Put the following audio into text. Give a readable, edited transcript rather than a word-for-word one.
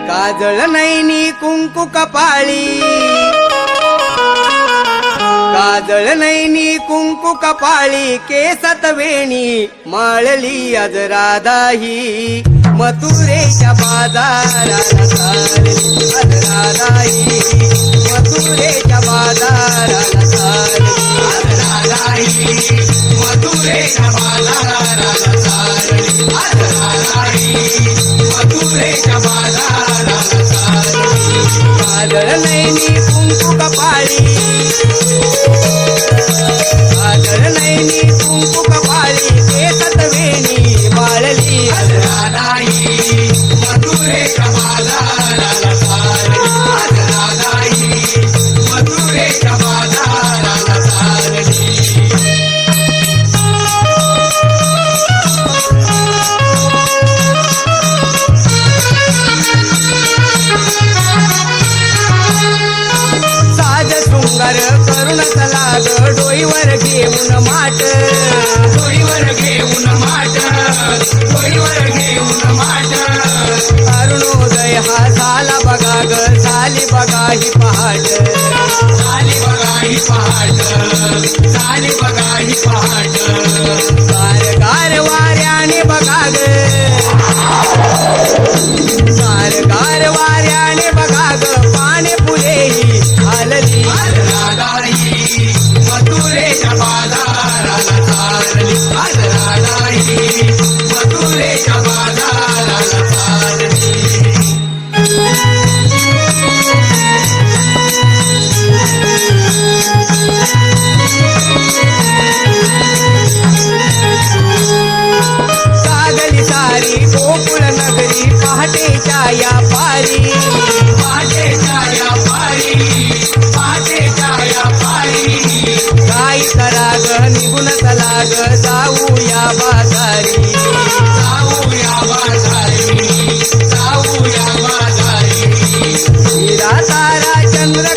काजळ नैनी कुंकू कपाळी, काजळ नैनी कुंकू कपाळी, केसात वेणी माळली आज राधाही, मथुरेच्या बाजाराला चालली आज राधाही, मथुरेच्या बाजाराला चालली आज राधाही, मथुरेच्या बाजाराला चालली आज राधाही, मथुरेच्या बाजाराला चालली. काजळ नैनी कुंकू कपाळी, काजळ नैनी कुंकू कपाळी, केसात वेणी माळली आज राधाही, मथुरेच्या बाजाराला चालली आज राधाही, मथुरेच्या बाजाराला चालली. साज शृंगार करून लाग, डोईवर घेऊन माट, डोईवर घेऊन माट, डोईवर घेऊन माट. अरुणोदय हा झाला बघा ग, झाली बघा ही पहाट, झाली बघा ही पहाट, झाली बघा ही पहाट. गार गार वाऱ्याने बघा ग, गार गार वाऱ्याने बघा ग, पाने फुलेही हलली आज राधाही, मथुरेच्या बाजाराला चालली आज राधाही, मथुरेच्या बाजाराला चालली. सागली सारी गोकुळ नगरी, पहाटेच्या या पारी, पहाटेच्या या पारी, पहाटेच्या या पारी. काय कराग निघून चलाग, जाऊया बाजारी, जाऊया बाजारी, जाऊया बाजारी. हिरा तारा चंद्र